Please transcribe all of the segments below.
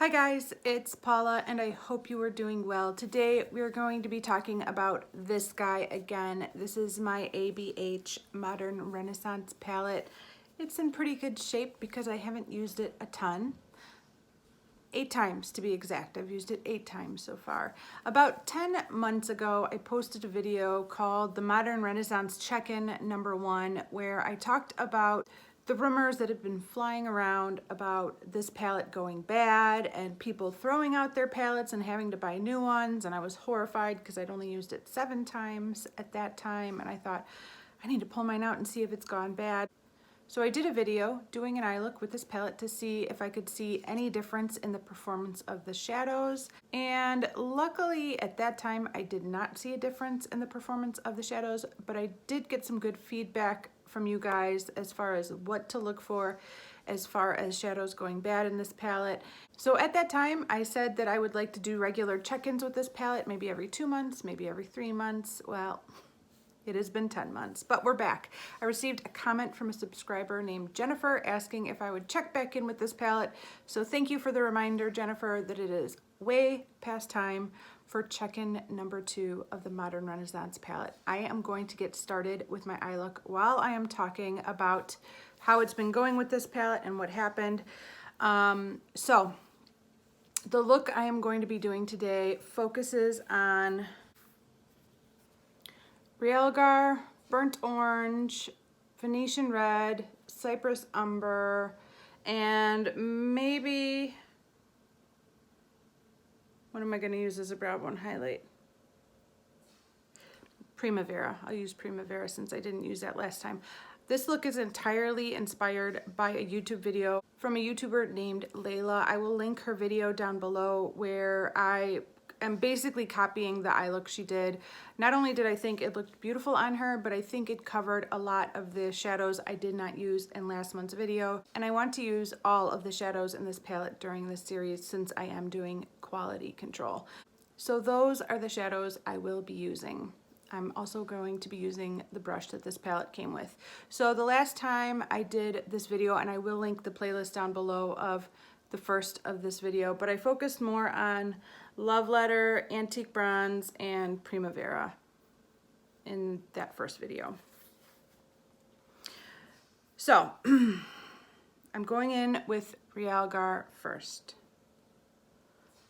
Hi guys, it's Paula and I hope you are doing well. Today we're going to be talking about this guy again. This is my ABH Modern Renaissance palette. It's in pretty good shape because I haven't used it a ton. 8 times to be exact. I've used it 8 times so far. About 10 months ago, I posted a video called The Modern Renaissance Check-In #1 where I talked about the rumors that have been flying around about this palette going bad and people throwing out their palettes and having to buy new ones, and I was horrified because I'd only used it 7 times at that time, and I thought I need to pull mine out and see if it's gone bad. So I did a video doing an eye look with this palette to see if I could see any difference in the performance of the shadows, and luckily at that time I did not see a difference in the performance of the shadows, but I did get some good feedback from you guys as far as what to look for as far as shadows going bad in this palette. So at that time I said that I would like to do regular check-ins with this palette, maybe every 2 months, maybe every 3 months. Well, it has been 10 months, but we're back. I received a comment from a subscriber named Jennifer asking if I would check back in with this palette. So thank you for the reminder, Jennifer, that it is way past time for check-in #2 of the Modern Renaissance palette. I am going to get started with my eye look while I am talking about how it's been going with this palette and what happened. So the look I am going to be doing today focuses on Realgar, Burnt Orange, Venetian Red, Cypress Umber, and maybe, what am I going to use as a brow bone highlight? Primavera. I'll use Primavera since I didn't use that last time. This look is entirely inspired by a YouTube video from a YouTuber named Layla. I will link her video down below where I am basically copying the eye look she did. Not only did I think it looked beautiful on her, but I think it covered a lot of the shadows I did not use in last month's video. And I want to use all of the shadows in this palette during this series since I am doing quality control. So those are the shadows I will be using. I'm also going to be using the brush that this palette came with. So the last time I did this video, and I will link the playlist down below of the first of this video, but I focused more on Love Letter, Antique Bronze, and Primavera in that first video. So I'm going in with Realgar first.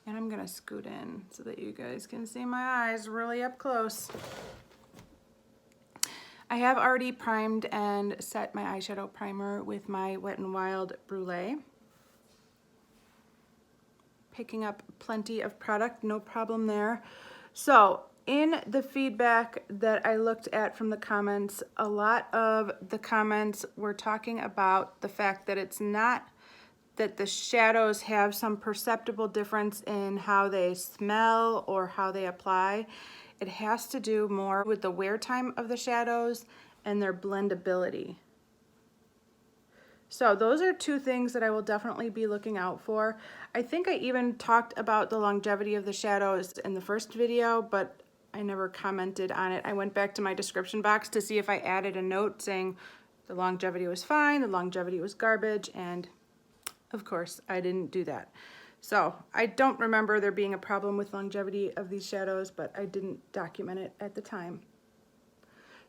And I'm gonna scoot in so that you guys can see my eyes really up close. I have already primed and set my eyeshadow primer with my Wet n Wild Brulee. Picking up plenty of product, no problem there. So in the feedback that I looked at from the comments, a lot of the comments were talking about the fact that it's not that the shadows have some perceptible difference in how they smell or how they apply. It has to do more with the wear time of the shadows and their blendability. So those are 2 things that I will definitely be looking out for. I think I even talked about the longevity of the shadows in the first video, but I never commented on it. I went back to my description box to see if I added a note saying the longevity was fine, the longevity was garbage, and of course I didn't do that. So I don't remember there being a problem with longevity of these shadows, but I didn't document it at the time.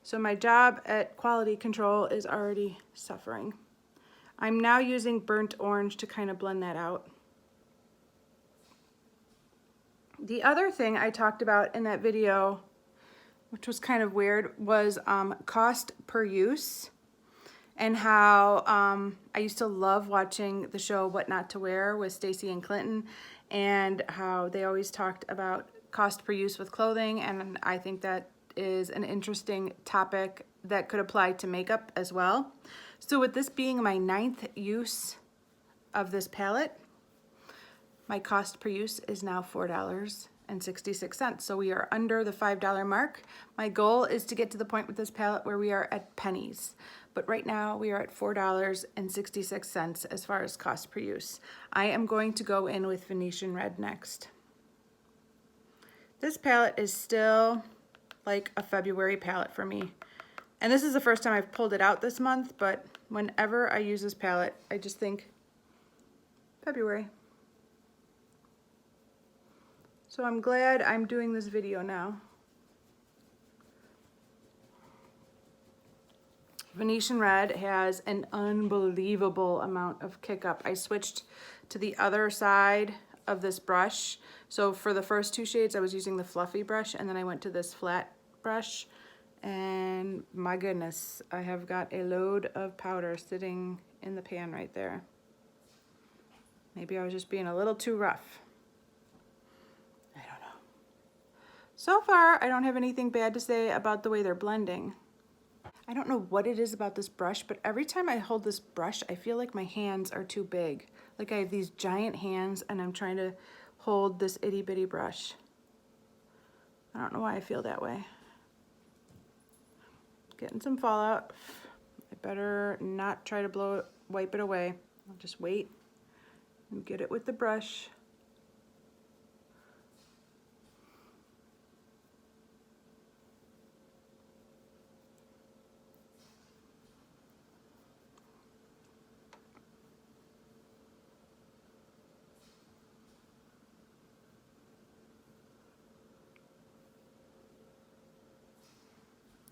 So my job at quality control is already suffering. I'm now using Burnt Orange to kind of blend that out. The other thing I talked about in that video, which was kind of weird, was cost per use, and how I used to love watching the show What Not to Wear with Stacey and Clinton, and how they always talked about cost per use with clothing, and I think that is an interesting topic that could apply to makeup as well. So with this being my 9th use of this palette, my cost per use is now $4.66. So we are under the $5 mark. My goal is to get to the point with this palette where we are at pennies. But right now we are at $4.66 as far as cost per use. I am going to go in with Venetian Red next. This palette is still like a February palette for me. And this is the first time I've pulled it out this month, but whenever I use this palette, I just think February. So I'm glad I'm doing this video now. Venetian Red has an unbelievable amount of kick up. I switched to the other side of this brush. So for the first two shades, I was using the fluffy brush, and then I went to this flat brush. And my goodness, I have got a load of powder sitting in the pan right there. Maybe I was just being a little too rough. I don't know. So far, I don't have anything bad to say about the way they're blending. I don't know what it is about this brush, but every time I hold this brush, I feel like my hands are too big. Like I have these giant hands and I'm trying to hold this itty bitty brush. I don't know why I feel that way. Getting some fallout. I better not try to wipe it away. I'll just wait and get it with the brush.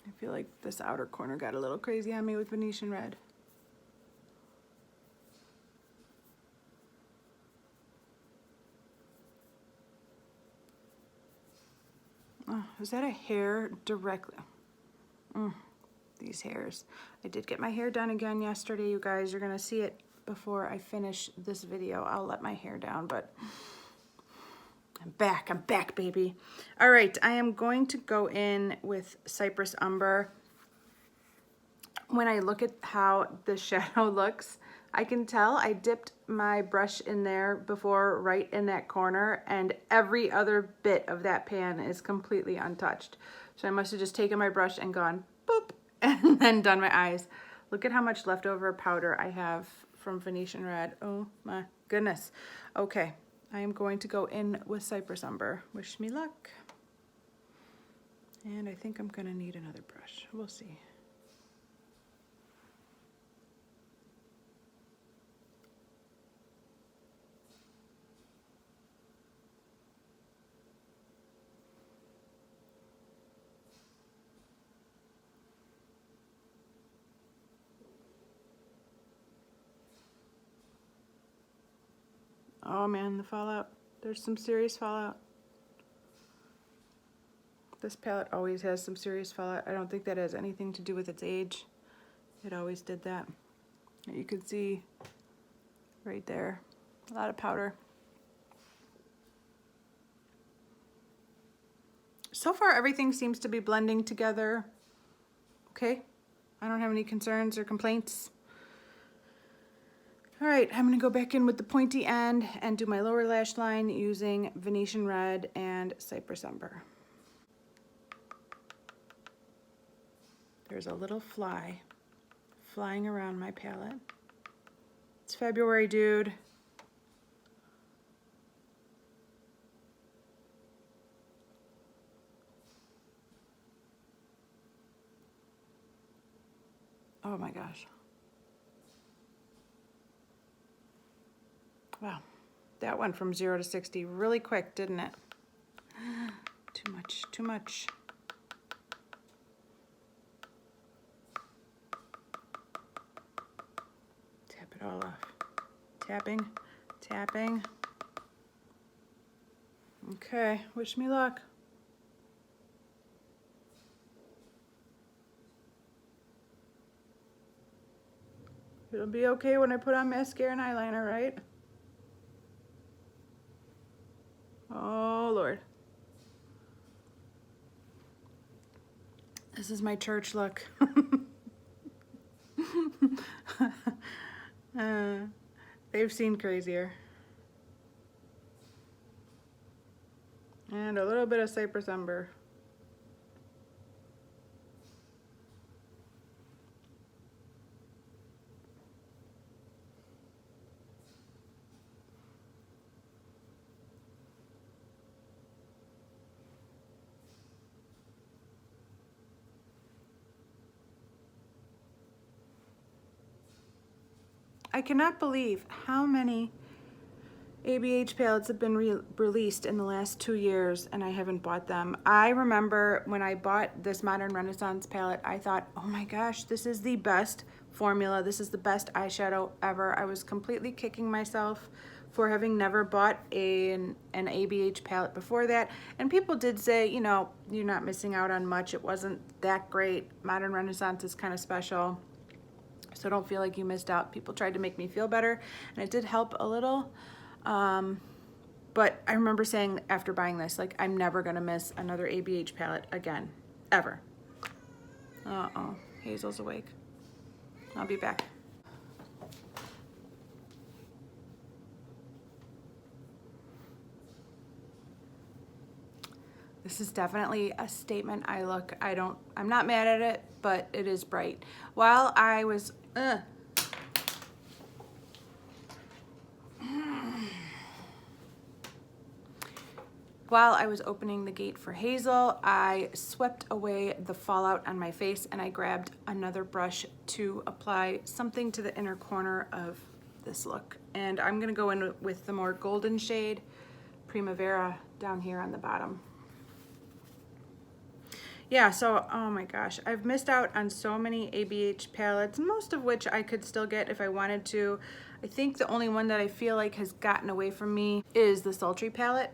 I feel like this outer corner got a little crazy on me with Venetian Red. Oh, is that a hair directly? These hairs. I did get my hair done again yesterday, you guys. You're gonna see it before I finish this video. I'll let my hair down, but I'm back, baby. All right, I am going to go in with Cypress Umber. When I look at how the shadow looks, I can tell I dipped my brush in there before, right in that corner, and every other bit of that pan is completely untouched. So I must have just taken my brush and gone boop, and then done my eyes. Look at how much leftover powder I have from Venetian Red. Oh my goodness. Okay, I am going to go in with Cypress Umber. Wish me luck. And I think I'm gonna need another brush. We'll see. Oh man, the fallout. There's some serious fallout. This palette always has some serious fallout. I don't think that has anything to do with its age. It always did that. You can see right there, a lot of powder. So far, everything seems to be blending together. Okay, I don't have any concerns or complaints. All right, I'm gonna go back in with the pointy end and do my lower lash line using Venetian Red and Cypress Umber. There's a little fly flying around my palette. It's February, dude. Oh my gosh. Wow, that went from 0 to 60 really quick, didn't it? Too much, too much. Tap it all off. Tapping, tapping. Okay, wish me luck. It'll be okay when I put on mascara and eyeliner, right? Oh, Lord. This is my church look. They've seen crazier. And a little bit of Cypress Umber. I cannot believe how many ABH palettes have been released in the last 2 years and I haven't bought them. I remember when I bought this Modern Renaissance palette, I thought, oh my gosh, this is the best formula. This is the best eyeshadow ever. I was completely kicking myself for having never bought an ABH palette before that. And people did say, you know, you're not missing out on much. It wasn't that great. Modern Renaissance is kind of special, so don't feel like you missed out. People tried to make me feel better, and it did help a little. But I remember saying after buying this, like, I'm never gonna miss another ABH palette again, ever. Uh-oh, Hazel's awake. I'll be back. This is definitely a statement eye look. I'm not mad at it, but it is bright. While I was, While I was opening the gate for Hazel, I swept away the fallout on my face and I grabbed another brush to apply something to the inner corner of this look. And I'm gonna go in with the more golden shade, Primavera, down here on the bottom. Yeah, so, oh my gosh, I've missed out on so many ABH palettes, most of which I could still get if I wanted to. I think the only one that I feel like has gotten away from me is the Sultry palette.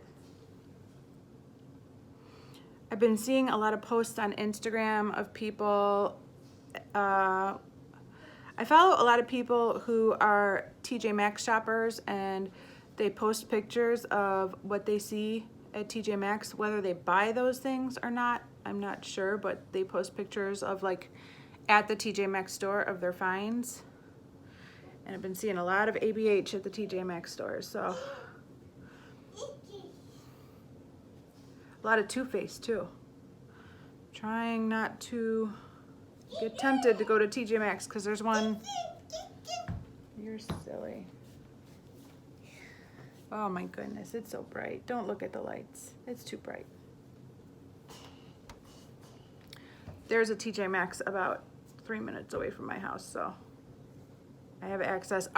I've been seeing a lot of posts on Instagram of people, I follow a lot of people who are TJ Maxx shoppers, and they post pictures of what they see at TJ Maxx. Whether they buy those things or not, I'm not sure, but they post pictures of, like, at the TJ Maxx store of their finds. And I've been seeing a lot of ABH at the TJ Maxx stores, so. A lot of Too Faced too. Trying not to get tempted to go to TJ Maxx because there's one. You're silly. Oh my goodness, it's so bright. Don't look at the lights. It's too bright. There's a TJ Maxx about 3 minutes away from my house, so I have access.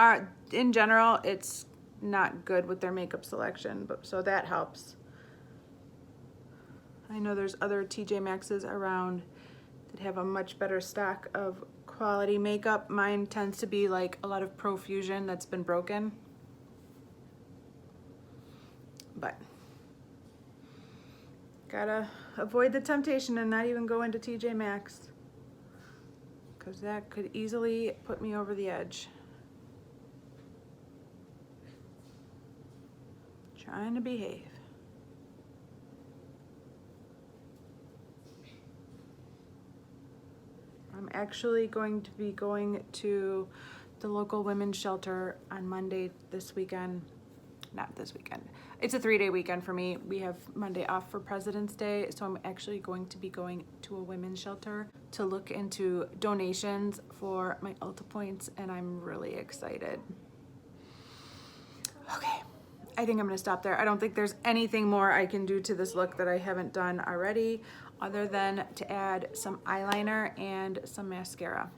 In general, it's not good with their makeup selection, but so that helps. I know there's other TJ Maxx's around that have a much better stock of quality makeup. Mine tends to be like a lot of Profusion that's been broken. But gotta avoid the temptation and not even go into TJ Maxx, because that could easily put me over the edge. Trying to behave. I'm actually going to be going to the local women's shelter on Monday this weekend. Not this weekend. It's a 3-day weekend for me. We have Monday off for President's Day, so I'm actually going to be going to a women's shelter to look into donations for my Ulta points, and I'm really excited. Okay, I think I'm gonna stop there. I don't think there's anything more I can do to this look that I haven't done already, other than to add some eyeliner and some mascara.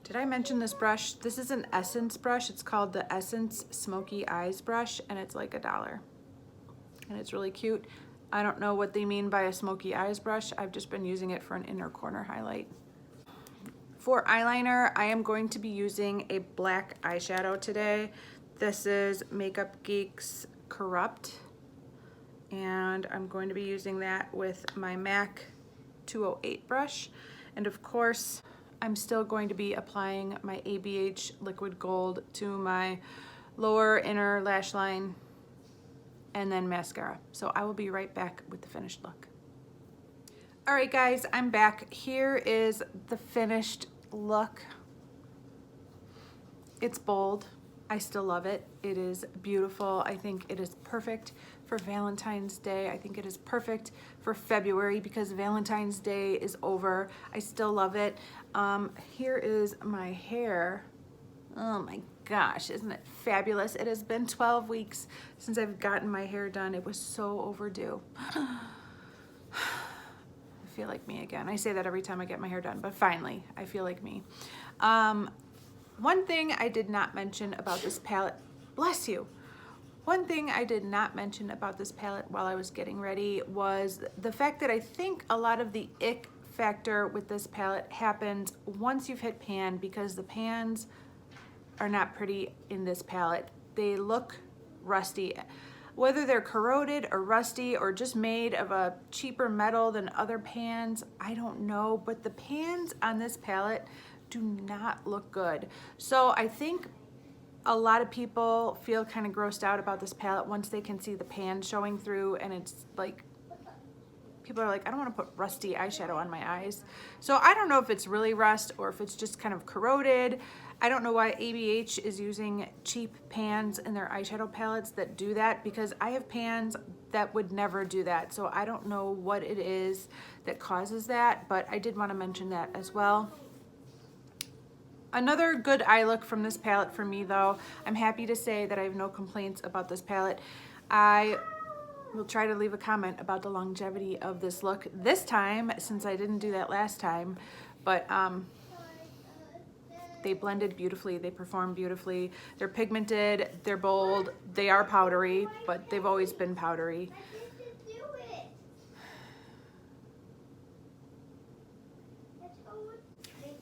Did I mention this brush? This is an Essence brush. It's called the Essence Smoky Eyes brush, and it's like $1. And it's really cute. I don't know what they mean by a smoky eyes brush. I've just been using it for an inner corner highlight. For eyeliner, I am going to be using a black eyeshadow today. This is Makeup Geek's Corrupt. And I'm going to be using that with my MAC 208 brush. And of course, I'm still going to be applying my ABH Liquid Gold to my lower inner lash line and then mascara. So I will be right back with the finished look. All right, guys, I'm back. Here is the finished look. It's bold. I still love it. It is beautiful. I think it is perfect for Valentine's Day. I think it is perfect for February because Valentine's Day is over. I still love it. Here is my hair. Oh my gosh, isn't it fabulous? It has been 12 weeks since I've gotten my hair done. It was so overdue. I feel like me again. I say that every time I get my hair done, but finally, I feel like me. One thing I did not mention about this palette, bless you. One thing I did not mention about this palette while I was getting ready was the fact that I think a lot of the ick factor with this palette happens once you've hit pan, because the pans are not pretty in this palette. They look rusty. Whether they're corroded or rusty or just made of a cheaper metal than other pans, I don't know, but the pans on this palette do not look good. So I think a lot of people feel kind of grossed out about this palette once they can see the pan showing through, and it's like, people are like, I don't want to put rusty eyeshadow on my eyes. So I don't know if it's really rust or if it's just kind of corroded. I don't know why ABH is using cheap pans in their eyeshadow palettes that do that, because I have pans that would never do that. So I don't know what it is that causes that, but I did want to mention that as well. Another good eye look from this palette for me though, I'm happy to say that I have no complaints about this palette. I will try to leave a comment about the longevity of this look this time, since I didn't do that last time, but they blended beautifully, they perform beautifully. They're pigmented, they're bold, they are powdery, but they've always been powdery.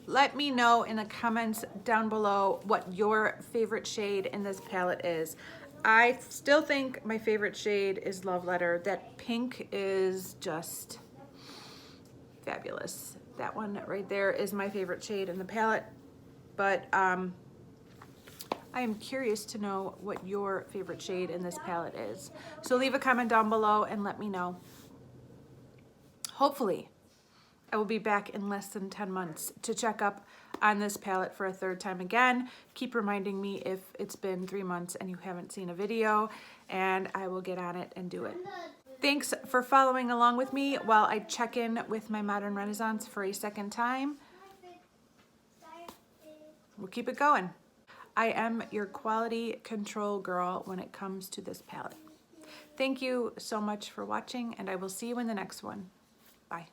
Let me know in the comments down below what your favorite shade in this palette is. I still think my favorite shade is Love Letter. That pink is just fabulous. That one right there is my favorite shade in the palette. But I am curious to know what your favorite shade in this palette is. So leave a comment down below and let me know. Hopefully, I will be back in less than 10 months to check up on this palette for a third time again. Keep reminding me if it's been 3 months and you haven't seen a video, and I will get on it and do it. Thanks for following along with me while I check in with my Modern Renaissance for a second time. We'll keep it going. I am your quality control girl when it comes to this palette. Thank you so much for watching, and I will see you in the next one. Bye.